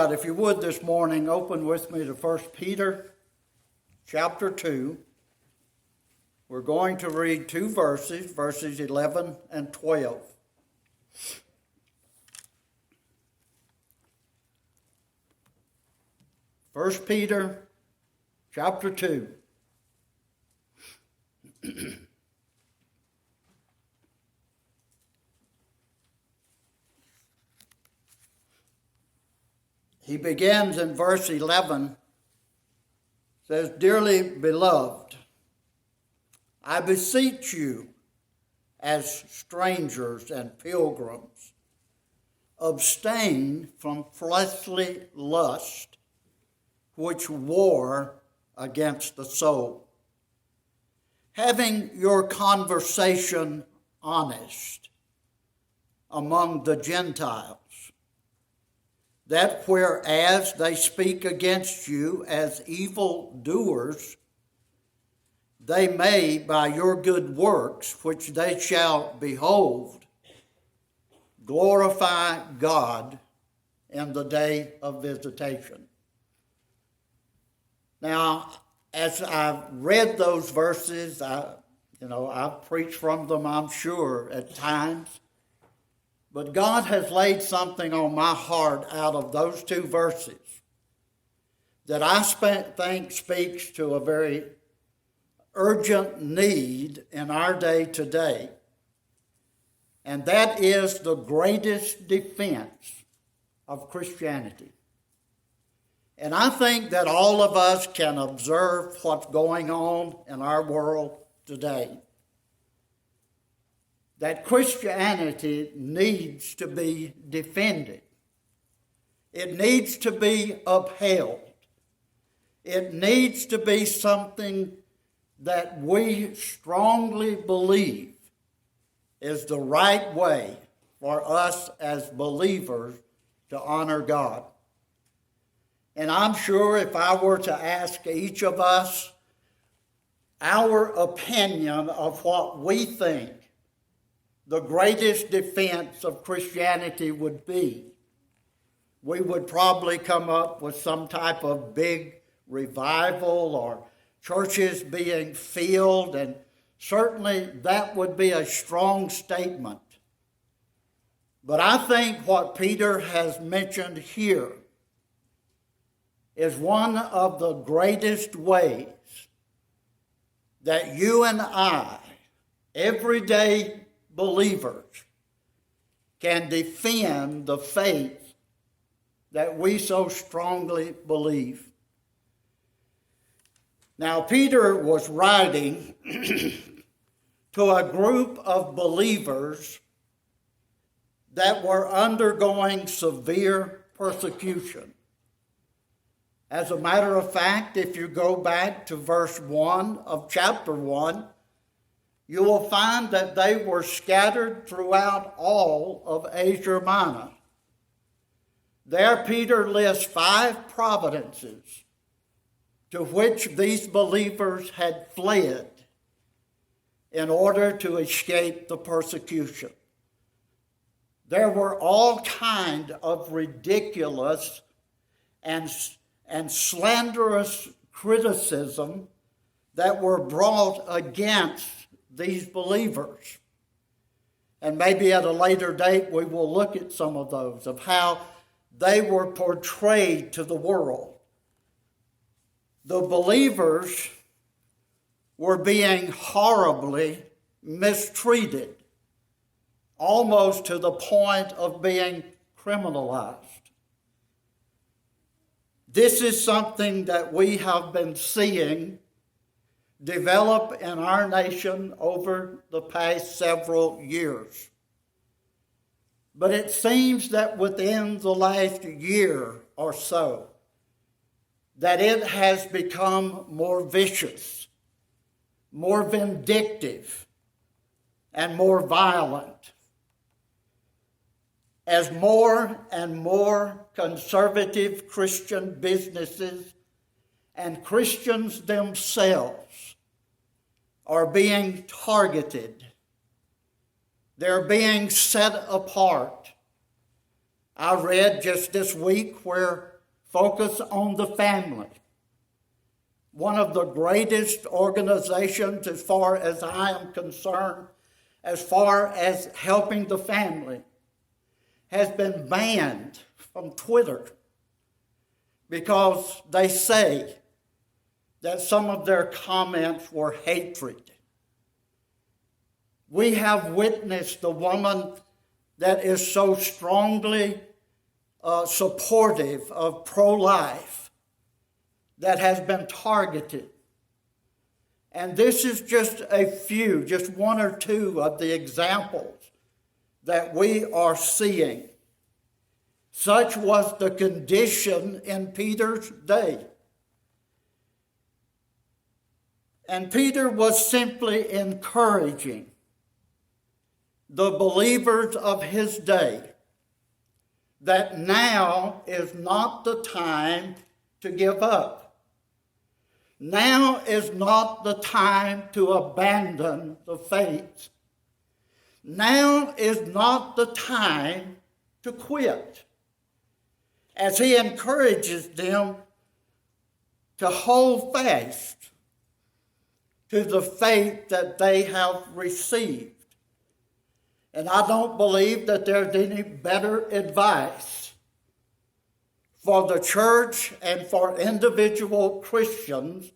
right, if you would this morning, open with me to 1 Peter chapter 2. We're going to read two verses, verses 11 and 12. First Peter chapter 2. He begins in verse 11, says, "Dearly beloved, I beseech you as strangers and pilgrims, abstain from fleshly lust, which war against the soul, having your conversation honest among the Gentiles, that whereas they speak against you as evildoers, they may, by your good works, which they shall behold, glorify God in the day of visitation." Now, as I've read those verses, I've preached from them, I'm sure, at times. But God has laid something on my heart out of those two verses that I think speaks to a very urgent need in our day today. And that is the greatest defense of Christianity. And I think that all of us can observe what's going on in our world today. That Christianity needs to be defended. It needs to be upheld. It needs to be something that we strongly believe is the right way for us as believers to honor God. And I'm sure if I were to ask each of us our opinion of what we think the greatest defense of Christianity would be, we would probably come up with some type of big revival or churches being filled, and certainly that would be a strong statement. But I think what Peter has mentioned here is one of the greatest ways that you and I, everyday believers, can defend the faith that we so strongly believe. Now, Peter was writing to a group of believers that were undergoing severe persecution. As a matter of fact, if you go back to verse 1 of chapter 1, you will find that they were scattered throughout all of Asia Minor. There, Peter lists 5 provinces to which these believers had fled in order to escape the persecution. There were all kinds of ridiculous and slanderous criticism that were brought against these believers. And maybe at a later date we will look at some of those, of how they were portrayed to the world. The believers were being horribly mistreated, almost to the point of being criminalized. This is something that we have been seeing develop in our nation over the past several years. But it seems that within the last year or so, that it has become more vicious, more vindictive, and more violent, as more and more conservative Christian businesses and Christians themselves are being targeted. They're being set apart. I read just this week where focus on the family. One of the greatest organizations, as far as I am concerned, as far as helping the family, has been banned from Twitter because they say that some of their comments were hatred. We have witnessed the woman that is so strongly supportive of pro-life that has been targeted. And this is just one or two of the examples that we are seeing. Such was the condition in Peter's day. And Peter was simply encouraging the believers of his day that now is not the time to give up. Now is not the time to abandon the faith. Now is not the time to quit. As he encourages them to hold fast to the faith that they have received. And I don't believe that there's any better advice for the church and for individual Christians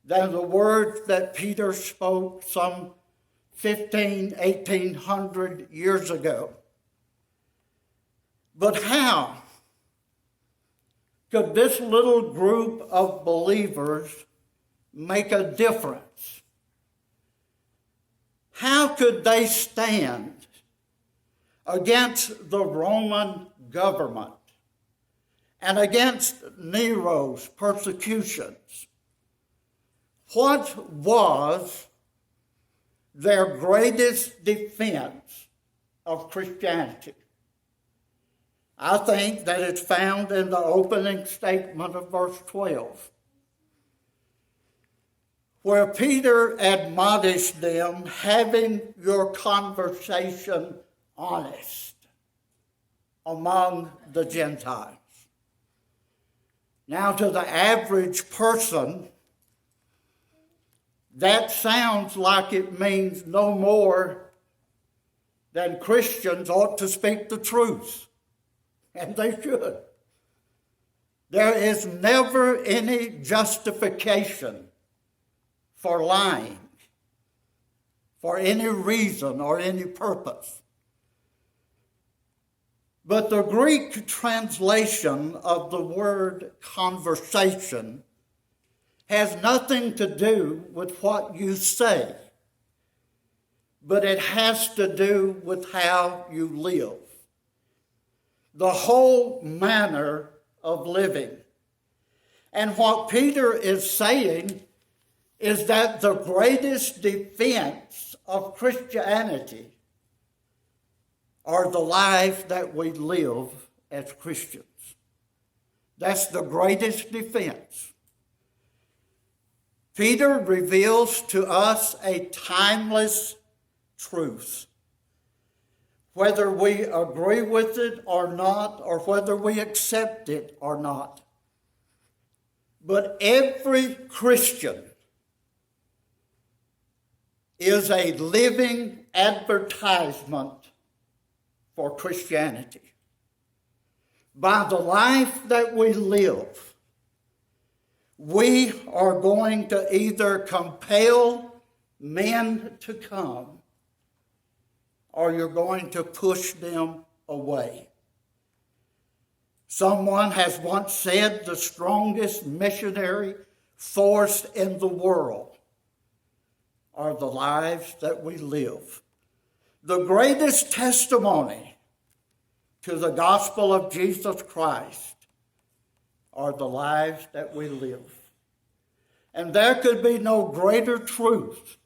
than the words that Peter spoke some 1800 years ago. But how could this little group of believers make a difference? How could they stand against the Roman government and against Nero's persecutions? What was their greatest defense of Christianity? I think that it's found in the opening statement of verse 12, where Peter admonished them, having your conversation honest among the Gentiles. Now, to the average person, that sounds like it means no more than Christians ought to speak the truth, and they should. There is never any justification for lying, for any reason or any purpose. But the Greek translation of the word conversation has nothing to do with what you say, but it has to do with how you live. The whole manner of living. And what Peter is saying is that the greatest defense of Christianity are the life that we live as Christians. That's the greatest defense. Peter reveals to us a timeless truth. Whether we agree with it or not, or whether we accept it or not. But every Christian is a living advertisement for Christianity. By the life that we live, we are going to either compel men to come, or you're going to push them away. Someone has once said the strongest missionary force in the world are the lives that we live. The greatest testimony to the gospel of Jesus Christ are the lives that we live. And there could be no greater truth.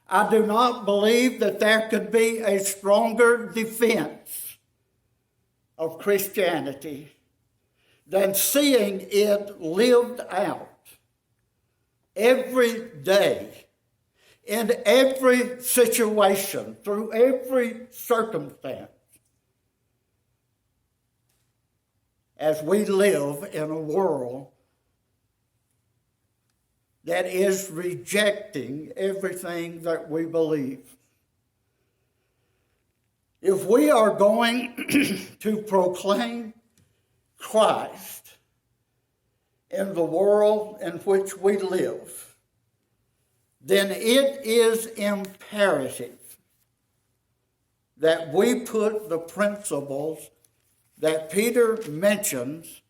I do not believe that there could be a stronger defense of Christianity than seeing it lived out every day, in every situation, through every circumstance. as we live in a world that is rejecting everything that we believe. If we are going to proclaim Christ in the world in which we live, then it is imperative that we put the principles that Peter mentions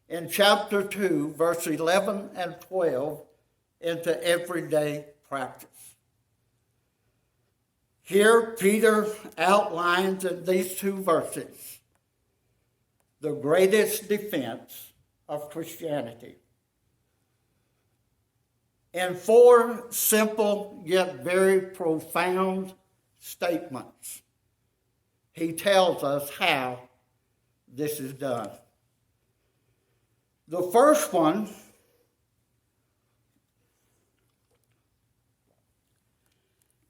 in chapter 2, verse 11 and 12 into everyday practice. Here, Peter outlines in these two verses the greatest defense of Christianity. In four simple yet very profound statements, he tells us how this is done. The first one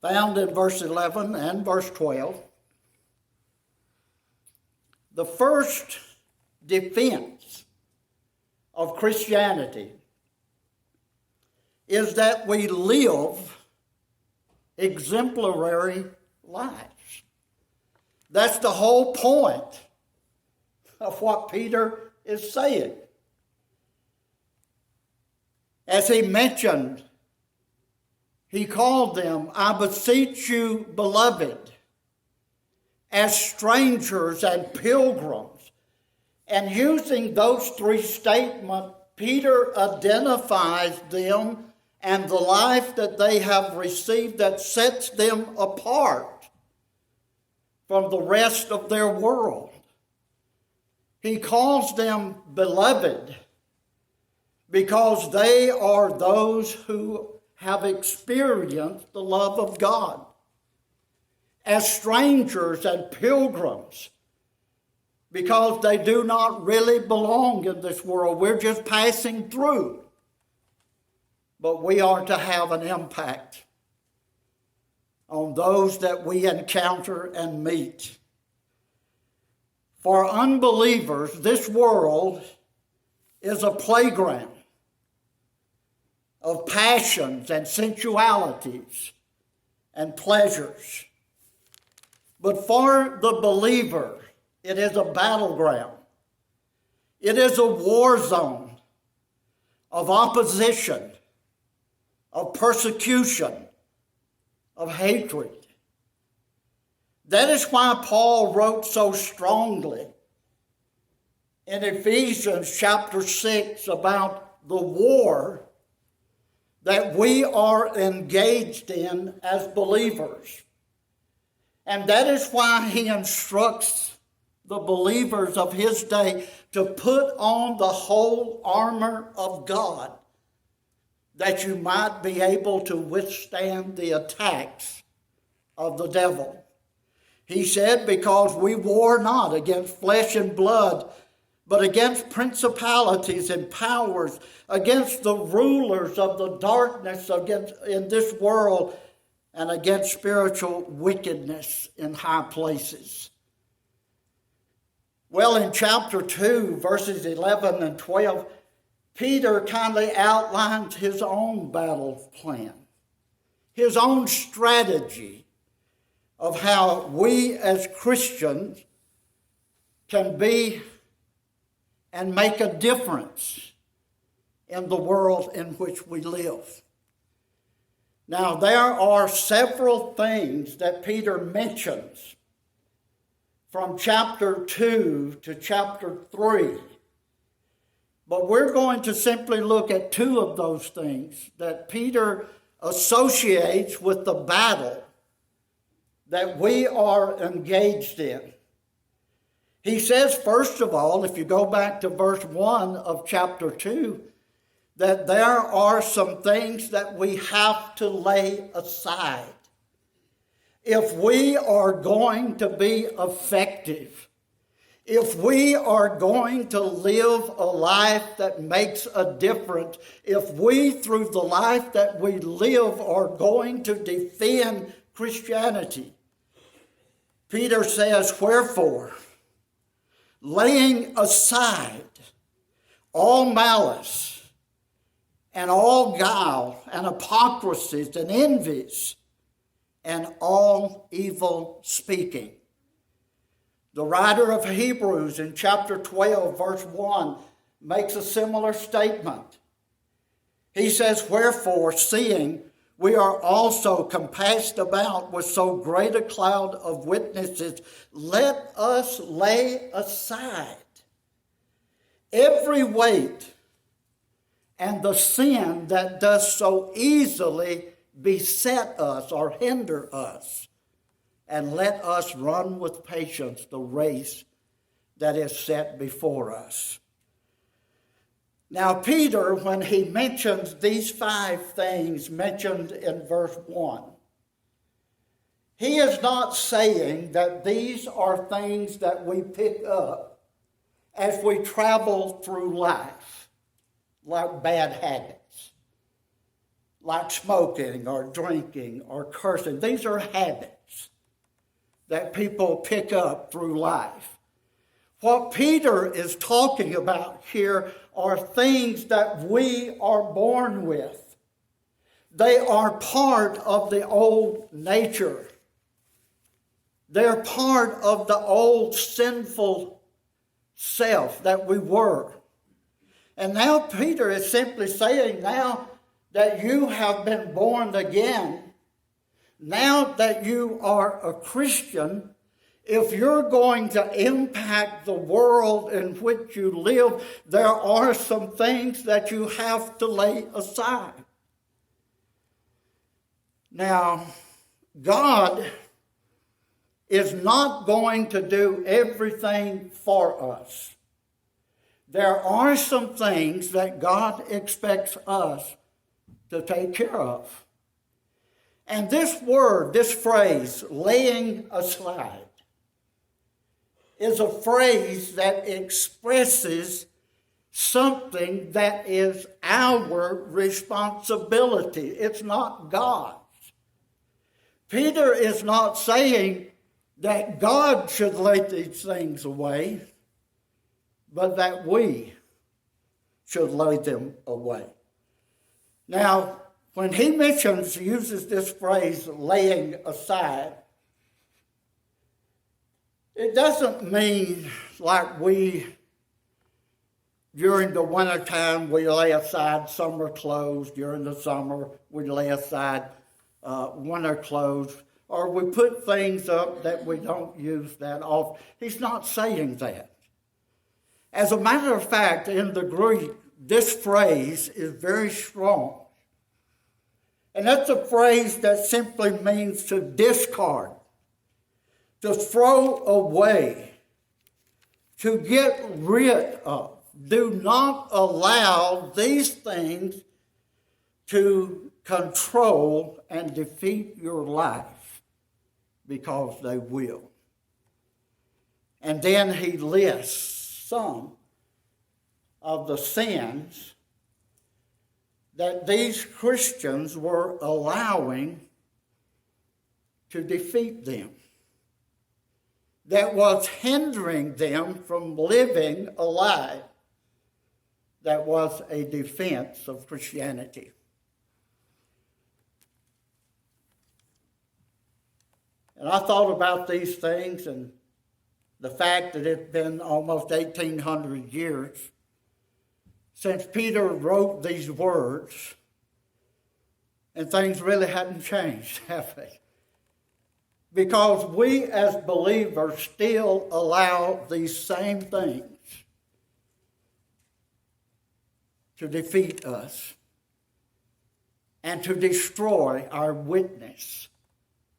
found in verse 11 and verse 12. The first defense of Christianity is that we live exemplary lives. That's the whole point of what Peter is saying. As he mentioned, he called them, I beseech you, beloved, as strangers and pilgrims. And using those three statements, Peter identifies them and the life that they have received that sets them apart from the rest of their world. He calls them beloved because they are those who have experienced the love of God. As strangers and pilgrims, because they do not really belong in this world. We're just passing through. But we are to have an impact on those that we encounter and meet. For unbelievers, this world is a playground of passions and sensualities and pleasures. But for the believer, it is a battleground. It is a war zone of opposition, of persecution, of hatred. That is why Paul wrote so strongly in Ephesians chapter 6 about the war that we are engaged in as believers. And that is why he instructs the believers of his day to put on the whole armor of God, that you might be able to withstand the attacks of the devil. He said, because we war not against flesh and blood, but against principalities and powers, against the rulers of the darkness in this world, and against spiritual wickedness in high places. Well, in chapter 2, verses 11 and 12, Peter kindly outlines his own battle plan, his own strategy of how we as Christians can be and make a difference in the world in which we live. Now, there are several things that Peter mentions from chapter 2 to chapter 3. But we're going to simply look at two of those things that Peter associates with the battle that we are engaged in. He says, first of all, if you go back to verse 1 of chapter 2, that there are some things that we have to lay aside. If we are going to be effective, if we are going to live a life that makes a difference, if we, through the life that we live, are going to defend Christianity, Peter says, wherefore, laying aside all malice and all guile and hypocrisies and envies and all evil speaking. The writer of Hebrews in chapter 12, verse 1, makes a similar statement. He says, "Wherefore, seeing we are also compassed about with so great a cloud of witnesses, let us lay aside every weight and the sin that does so easily beset us or hinder us, and let us run with patience the race that is set before us." Now, Peter, when he mentions these 5 things mentioned in verse 1, he is not saying that these are things that we pick up as we travel through life, like bad habits, like smoking or drinking or cursing. These are habits that people pick up through life. What Peter is talking about here are things that we are born with. They are part of the old nature. They're part of the old sinful self that we were. And now Peter is simply saying, now that you have been born again, now that you are a Christian, if you're going to impact the world in which you live, there are some things that you have to lay aside. Now, God is not going to do everything for us. There are some things that God expects us to take care of. And this word, this phrase, laying aside, is a phrase that expresses something that is our responsibility. It's not God's. Peter is not saying that God should lay these things away, but that we should lay them away. Now, when he uses this phrase, laying aside, it doesn't mean like during the wintertime, we lay aside summer clothes. During the summer, we lay aside winter clothes. Or we put things up that we don't use that often. He's not saying that. As a matter of fact, in the Greek, this phrase is very strong. And that's a phrase that simply means to discard, to throw away, to get rid of. Do not allow these things to control and defeat your life, because they will. And then he lists some of the sins that these Christians were allowing to defeat them, that was hindering them from living a life that was a defense of Christianity. And I thought about these things and the fact that it's been almost 1,800 years since Peter wrote these words, and things really hadn't changed, have they? Because we as believers still allow these same things to defeat us and to destroy our witness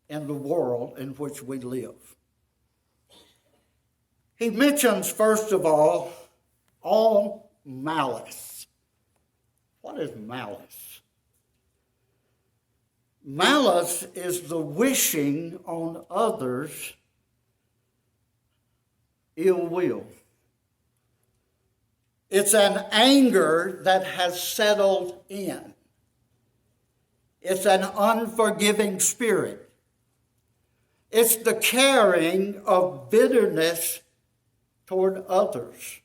in the world in which we live. He mentions, first of all malice. What is malice? Malice is the wishing on others ill will. It's an anger that has settled in. It's an unforgiving spirit. It's the carrying of bitterness toward others.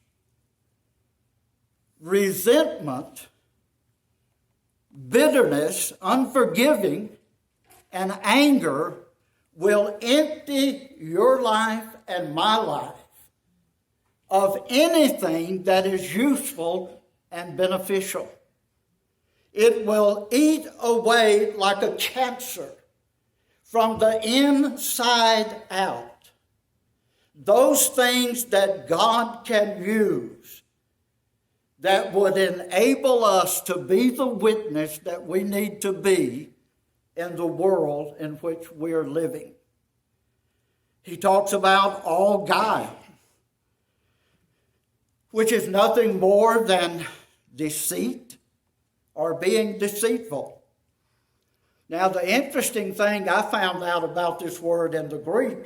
Resentment, bitterness, unforgiving, and anger will empty your life and my life of anything that is useful and beneficial. It will eat away like a cancer from the inside out. Those things that God can use that would enable us to be the witness that we need to be in the world in which we are living. He talks about all guile, which is nothing more than deceit or being deceitful. Now, the interesting thing I found out about this word in the Greek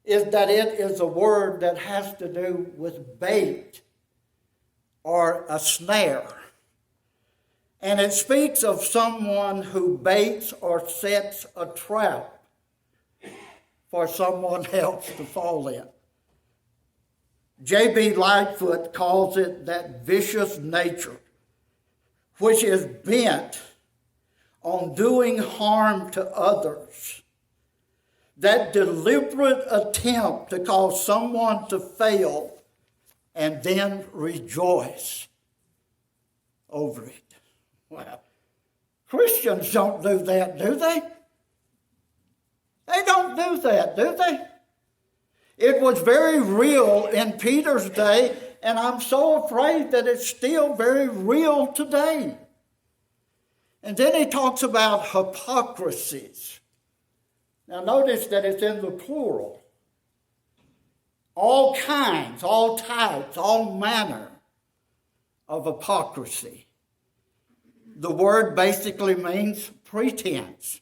is that it is a word that has to do with bait or a snare. And it speaks of someone who baits or sets a trap for someone else to fall in. J.B. Lightfoot calls it that vicious nature, which is bent on doing harm to others. That deliberate attempt to cause someone to fail and then rejoice over it. Well, Christians don't do that, do they? They don't do that, do they? It was very real in Peter's day, and I'm so afraid that it's still very real today. And then he talks about hypocrisies. Now notice that it's in the plural. All kinds, all types, all manner of hypocrisy. The word basically means pretense.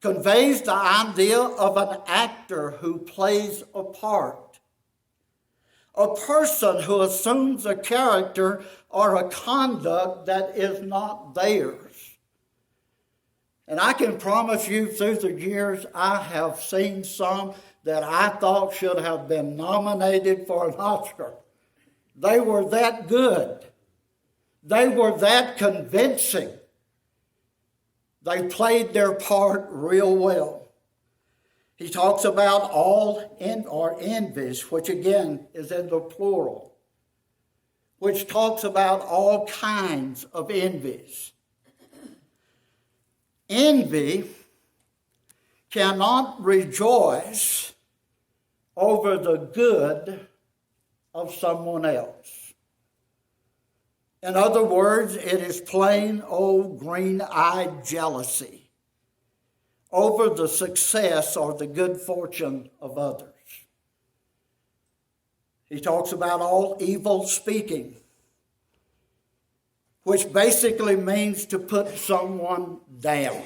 Conveys the idea of an actor who plays a part. A person who assumes a character or a conduct that is not theirs. And I can promise you through the years, I have seen some that I thought should have been nominated for an Oscar. They were that good. They were that convincing. They played their part real well. He talks about all envies, which again is in the plural, which talks about all kinds of envies. Envy cannot rejoice over the good of someone else. In other words, it is plain old green-eyed jealousy over the success or the good fortune of others. He talks about all evil speaking, which basically means to put someone down,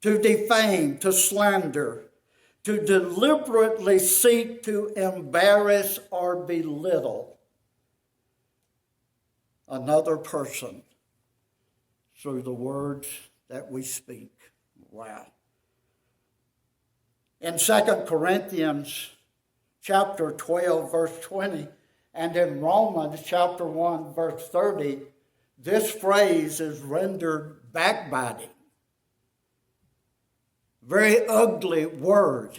to defame, to slander, to deliberately seek to embarrass or belittle another person through the words that we speak. Wow. In 2 Corinthians chapter 12, verse 20, and in Romans chapter 1, verse 30, this phrase is rendered backbiting. Very ugly word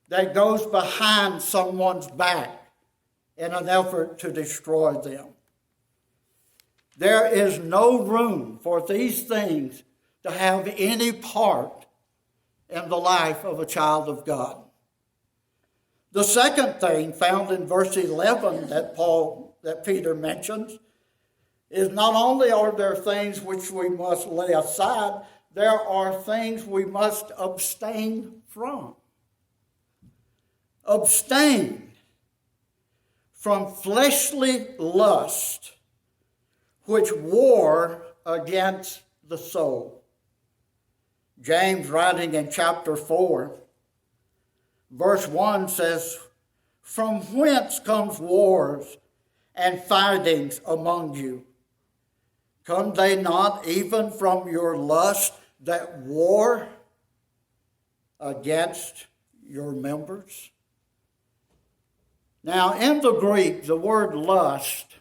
that goes behind someone's back in an effort to destroy them. There is no room for these things to have any part in the life of a child of God. The second thing found in verse 11 that Peter mentions is not only are there things which we must lay aside, there are things we must abstain from. Abstain from fleshly lust, which war against the soul. James, writing in chapter 4, verse 1 says, "From whence comes wars and fightings among you? Come they not even from your lust that war against your members?" Now, in the Greek, the word lust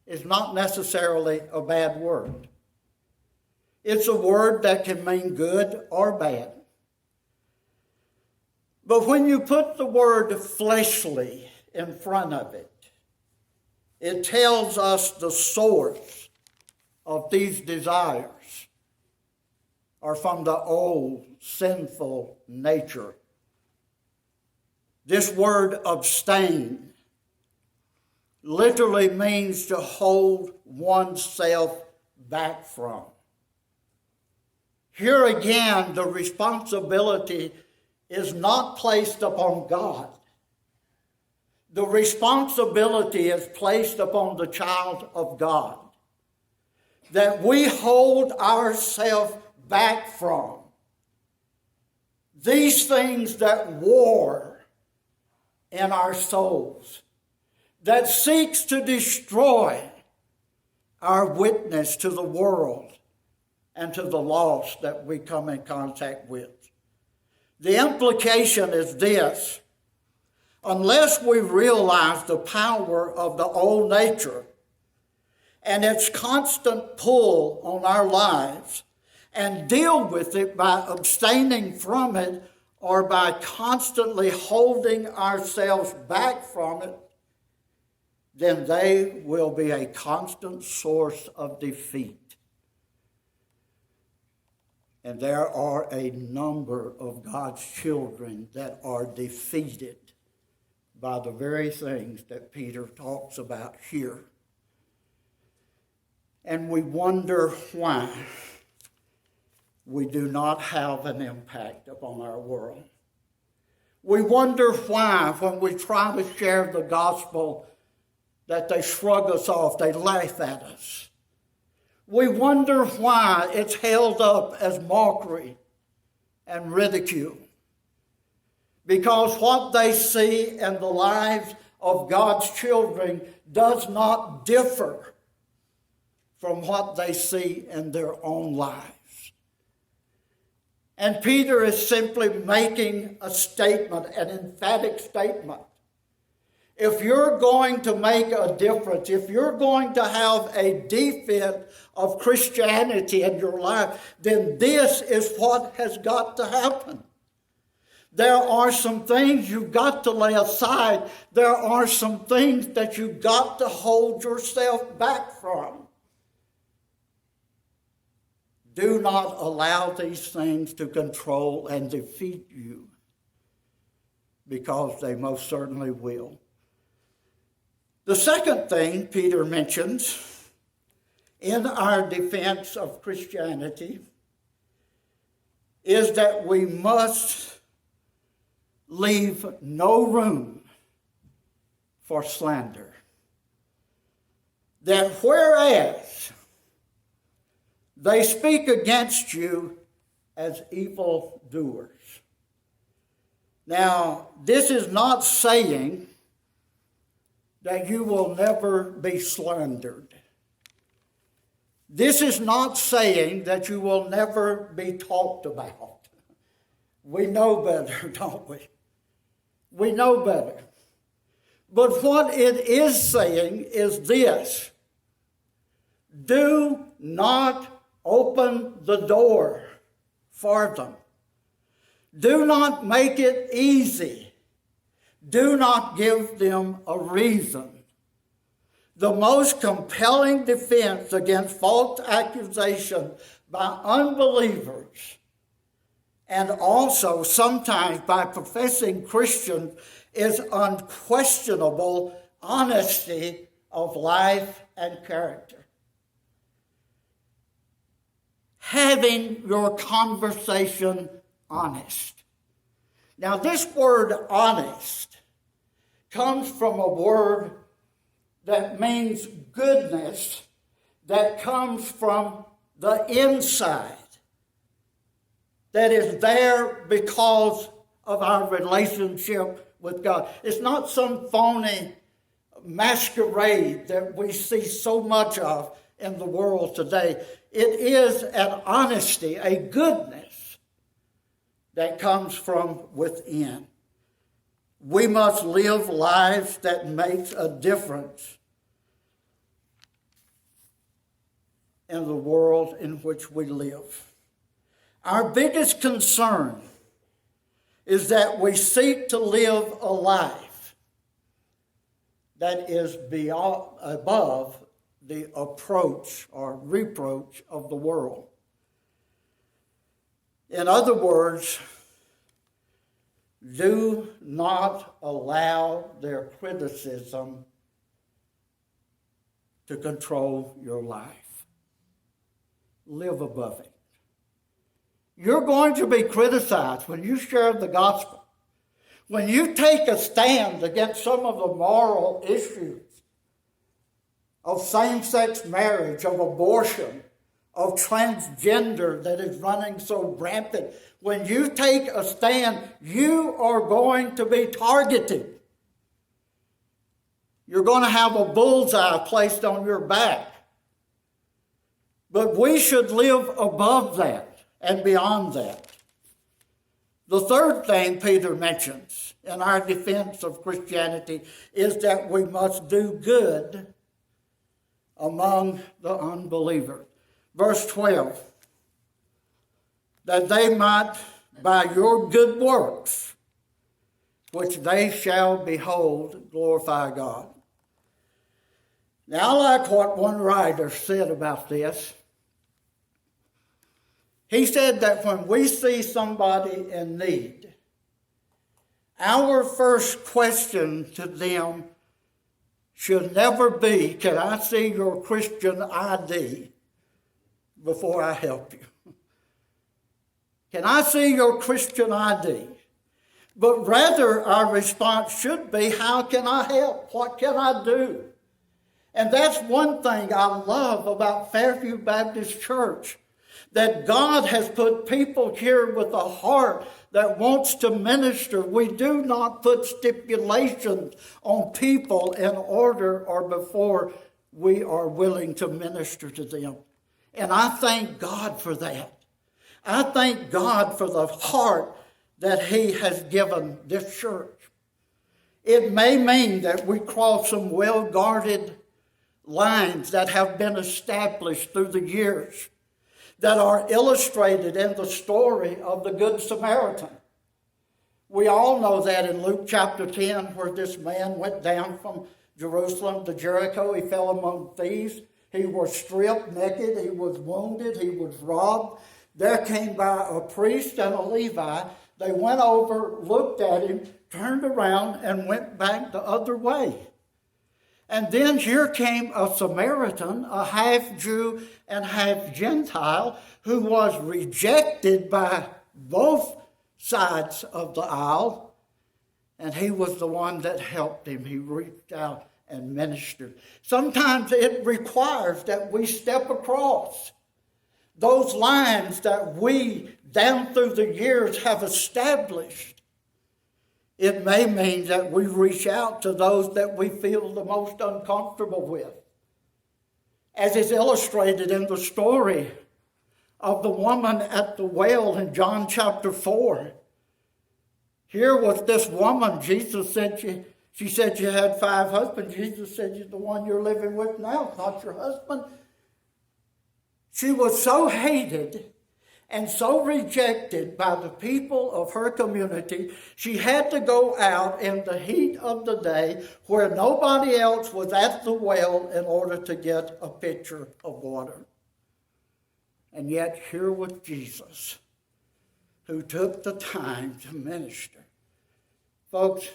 is not necessarily a bad word. It's a word that can mean good or bad. But when you put the word fleshly in front of it, it tells us the source of these desires are from the old sinful nature. This word abstain literally means to hold oneself back from. Here again, the responsibility is not placed upon God. The responsibility is placed upon the child of God, that we hold ourselves back from these things that war in our souls, that seeks to destroy our witness to the world and to the lost that we come in contact with. The implication is this: unless we realize the power of the old nature and its constant pull on our lives and deal with it by abstaining from it or by constantly holding ourselves back from it, then they will be a constant source of defeat. And there are a number of God's children that are defeated by the very things that Peter talks about here. And we wonder why we do not have an impact upon our world. We wonder why, when we try to share the gospel, that they shrug us off, they laugh at us. We wonder why it's held up as mockery and ridicule. Because what they see in the lives of God's children does not differ from what they see in their own lives. And Peter is simply making a statement, an emphatic statement. If you're going to make a difference, if you're going to have a defense of Christianity in your life, then this is what has got to happen. There are some things you've got to lay aside. There are some things that you've got to hold yourself back from. Do not allow these things to control and defeat you, because they most certainly will. The second thing Peter mentions in our defense of Christianity is that we must leave no room for slander. That whereas they speak against you as evildoers. Now, this is not saying that you will never be slandered. This is not saying that you will never be talked about. We know better, don't we? We know better. But what it is saying is this: do not open the door for them. Do not make it easy. Do not give them a reason. The most compelling defense against false accusation by unbelievers, and also sometimes by professing Christians, is unquestionable honesty of life and character. Having your conversation honest. Now, this word honest comes from a word that means goodness, that comes from the inside, that is there because of our relationship with God. It's not some phony masquerade that we see so much of in the world today. It is an honesty, a goodness that comes from within. We must live lives that make a difference in the world in which we live. Our biggest concern is that we seek to live a life that is above the approach or reproach of the world. In other words, do not allow their criticism to control your life. Live above it. You're going to be criticized when you share the gospel. When you take a stand against some of the moral issues of same-sex marriage, of abortion, of transgender that is running so rampant. When you take a stand, you are going to be targeted. You're going to have a bullseye placed on your back. But we should live above that and beyond that. The third thing Peter mentions in our defense of Christianity is that we must do good among the unbelievers. Verse 12, that they might, by your good works, which they shall behold, glorify God. Now, I like what one writer said about this. He said that when we see somebody in need, our first question to them should never be, can I see your Christian ID before I help you? Can I see your Christian ID? But rather, our response should be, how can I help? What can I do? And that's one thing I love about Fairview Baptist Church, that God has put people here with a heart that wants to minister. We do not put stipulations on people in order or before we are willing to minister to them. And I thank God for that. I thank God for the heart that He has given this church. It may mean that we cross some well-guarded lines that have been established through the years, that are illustrated in the story of the Good Samaritan. We all know that in Luke chapter 10, where this man went down from Jerusalem to Jericho. He fell among thieves. He was stripped naked. He was wounded. He was robbed. There came by a priest and a Levi. They went over, looked at him, turned around, and went back the other way. And then here came a Samaritan, a half Jew and half Gentile, who was rejected by both sides of the aisle. And he was the one that helped him. He reached out and ministered. Sometimes it requires that we step across those lines that we, down through the years, have established. It may mean that we reach out to those that we feel the most uncomfortable with. As is illustrated in the story of the woman at the well in John chapter 4. Here was this woman. Jesus said she said she had 5 husbands. Jesus said, the one you're living with now is not your husband. She was so hated and so rejected by the people of her community, she had to go out in the heat of the day where nobody else was at the well in order to get a pitcher of water. And yet here was Jesus, who took the time to minister. Folks,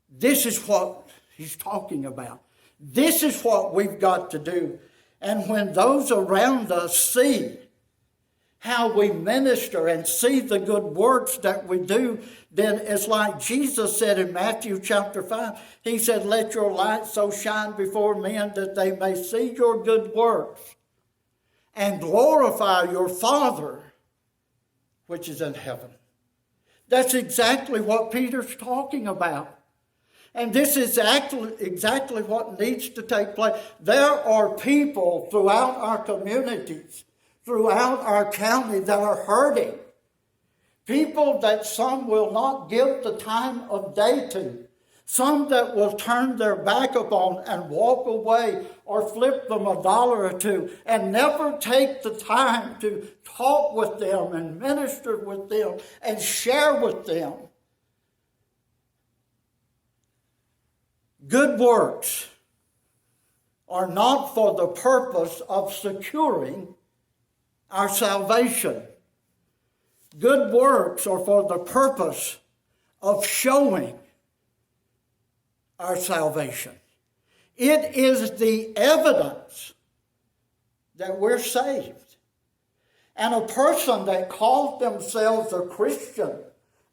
this is what he's talking about. This is what we've got to do. And when those around us see how we minister and see the good works that we do, then it's like Jesus said in Matthew chapter 5. He said, let your light so shine before men that they may see your good works and glorify your Father which is in heaven. That's exactly what Peter's talking about. And this is exactly what needs to take place. There are people throughout our communities, throughout our county that are hurting. People that some will not give the time of day to. Some that will turn their back upon and walk away or flip them $1 or $2 and never take the time to talk with them and minister with them and share with them. Good works are not for the purpose of securing our salvation. Good works are for the purpose of showing our salvation. It is the evidence that we're saved. And a person that calls themselves a Christian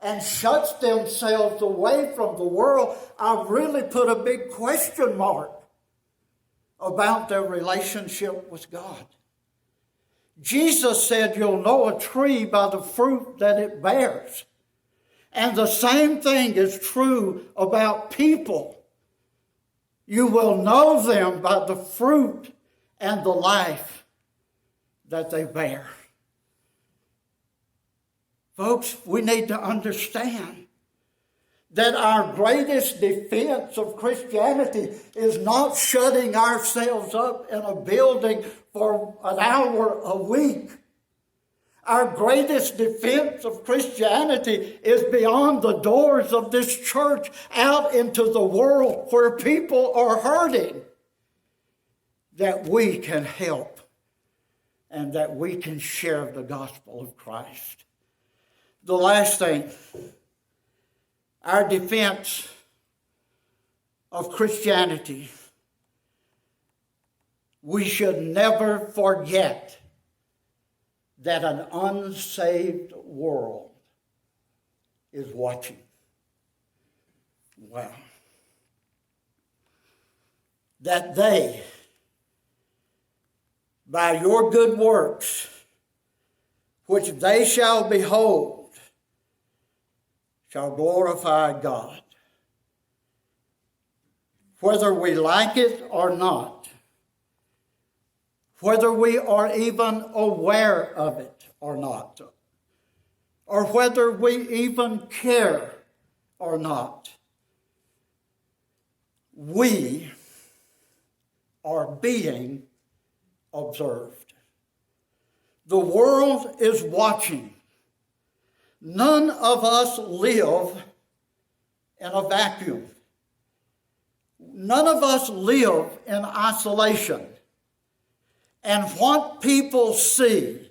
and shuts themselves away from the world, I really put a big question mark about their relationship with God. Jesus said, you'll know a tree by the fruit that it bears. And the same thing is true about people. You will know them by the fruit and the life that they bear. Folks, we need to understand that our greatest defense of Christianity is not shutting ourselves up in a building for an hour a week. Our greatest defense of Christianity is beyond the doors of this church, out into the world where people are hurting, that we can help and that we can share the gospel of Christ. The last thing, our defense of Christianity, we should never forget that an unsaved world is watching. Wow. That they, by your good works, which they shall behold, shall glorify God. Whether we like it or not, whether we are even aware of it or not, or whether we even care or not, we are being observed. The world is watching. None of us live in a vacuum. None of us live in isolation. And what people see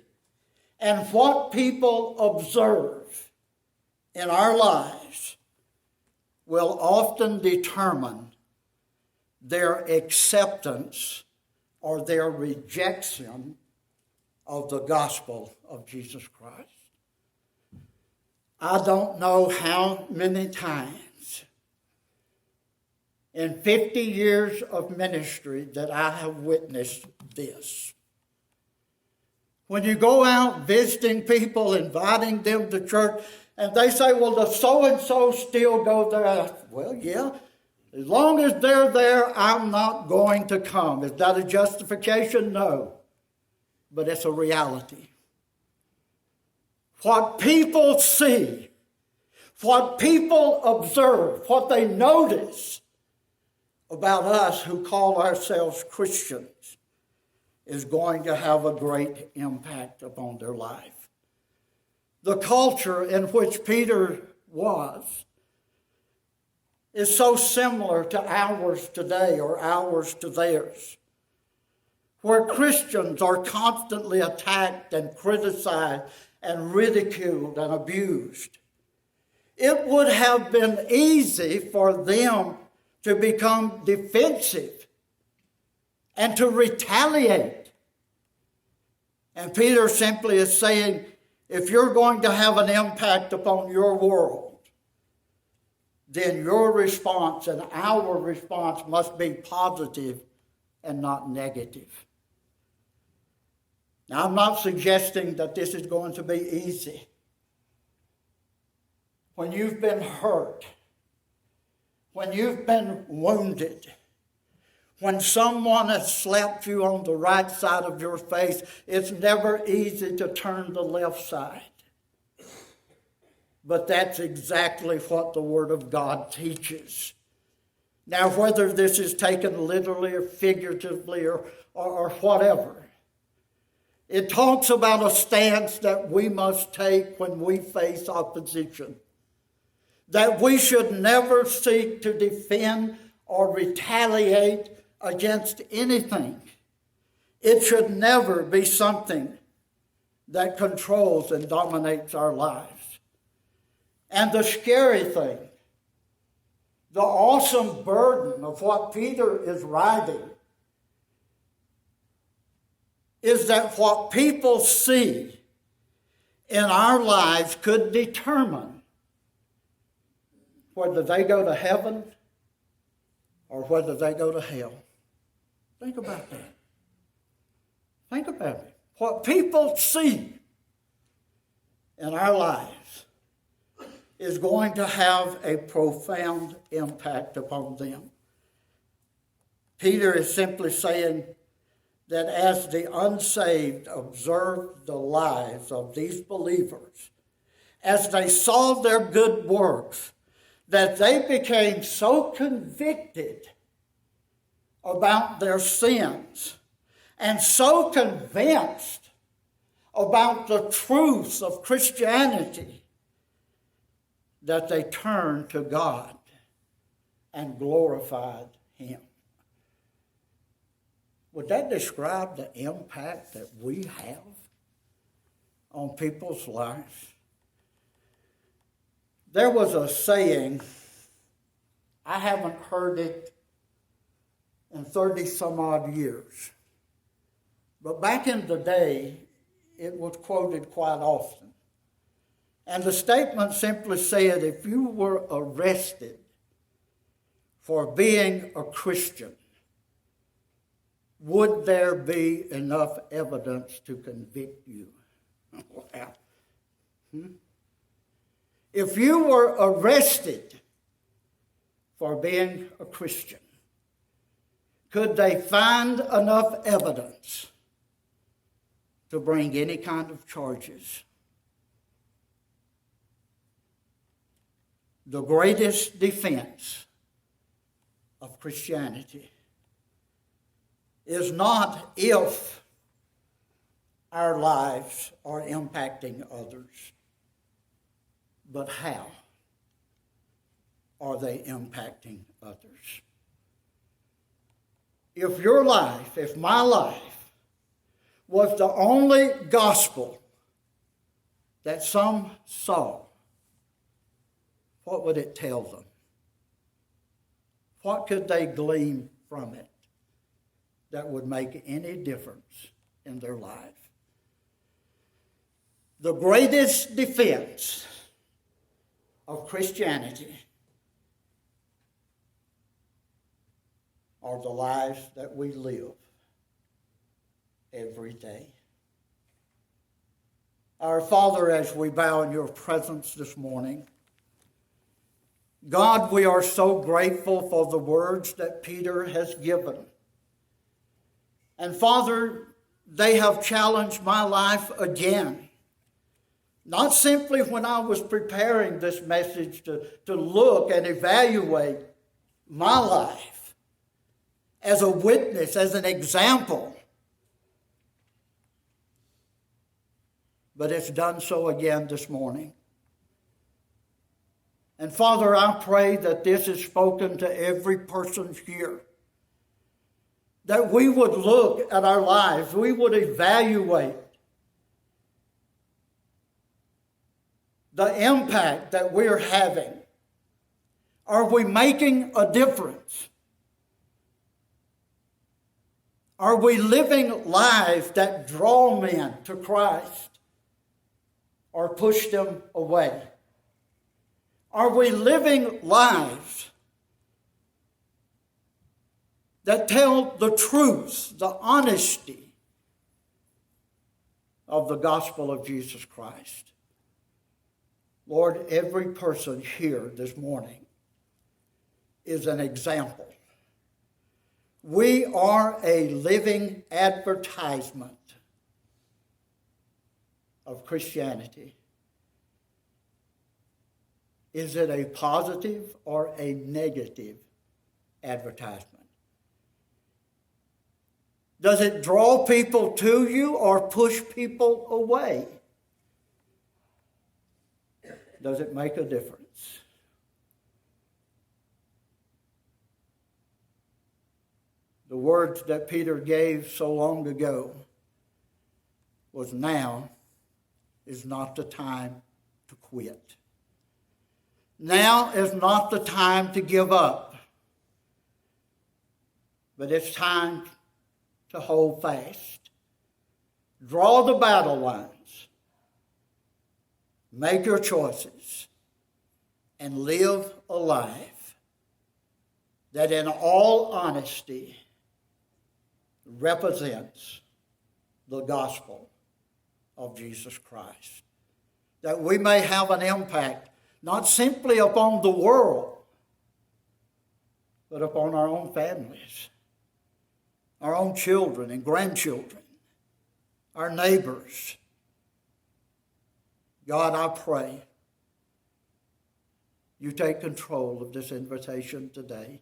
and what people observe in our lives will often determine their acceptance or their rejection of the gospel of Jesus Christ. I don't know how many times in 50 years of ministry that I have witnessed this. When you go out visiting people, inviting them to church, and they say, well, does so-and-so still go there? Well, yeah. As long as they're there, I'm not going to come. Is that a justification? No. But it's a reality. What people see, what people observe, what they notice about us who call ourselves Christians is going to have a great impact upon their life. The culture in which Peter was is so similar to ours today or ours to theirs, where Christians are constantly attacked and criticized and ridiculed and abused. It would have been easy for them to become defensive and to retaliate. And Peter simply is saying, if you're going to have an impact upon your world, then your response and our response must be positive and not negative. Now, I'm not suggesting that this is going to be easy. When you've been hurt, when you've been wounded, when someone has slapped you on the right side of your face, it's never easy to turn the left side. but that's exactly what the Word of God teaches. Now, whether this is taken literally or figuratively or whatever, it talks about a stance that we must take when we face opposition. That we should never seek to defend or retaliate against anything. It should never be something that controls and dominates our lives. And the scary thing, the awesome burden of what Peter is writing, is that what people see in our lives could determine whether they go to heaven or whether they go to hell. Think about that. Think about it. What people see in our lives is going to have a profound impact upon them. Peter is simply saying that as the unsaved observed the lives of these believers, as they saw their good works, that they became so convicted about their sins and so convinced about the truths of Christianity that they turned to God and glorified Him. Would that describe the impact that we have on people's lives? There was a saying, I haven't heard it in 30 some odd years, but back in the day, it was quoted quite often. And the statement simply said, if you were arrested for being a Christian, would there be enough evidence to convict you? Wow. If you were arrested for being a Christian, could they find enough evidence to bring any kind of charges? The greatest defense of Christianity is not if our lives are impacting others, but how are they impacting others? If your life, if my life, was the only gospel that some saw, what would it tell them? What could they glean from it that would make any difference in their life? The greatest defense of Christianity are the lives that we live every day. Our Father, as we bow in your presence this morning, God, we are so grateful for the words that Peter has given. And Father, they have challenged my life again. Not simply when I was preparing this message to look and evaluate my life as a witness, as an example, but it's done so again this morning. And Father, I pray that this is spoken to every person here, that we would look at our lives, we would evaluate the impact that we're having. Are we making a difference? Are we living lives that draw men to Christ or push them away? Are we living lives that tell the truth, the honesty of the gospel of Jesus Christ? Lord, every person here this morning is an example. We are a living advertisement of Christianity. Is it a positive or a negative advertisement? Does it draw people to you or push people away? Does it make a difference? The words that Peter gave so long ago was, now is not the time to quit. Now is not the time to give up. But it's time to hold fast. Draw the battle lines. Make your choices. And live a life that in all honesty represents the gospel of Jesus Christ. That we may have an impact not simply upon the world, but upon our own families, our own children and grandchildren, our neighbors. God, I pray you take control of this invitation today.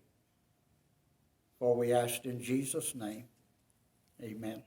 For we ask in Jesus' name, amen.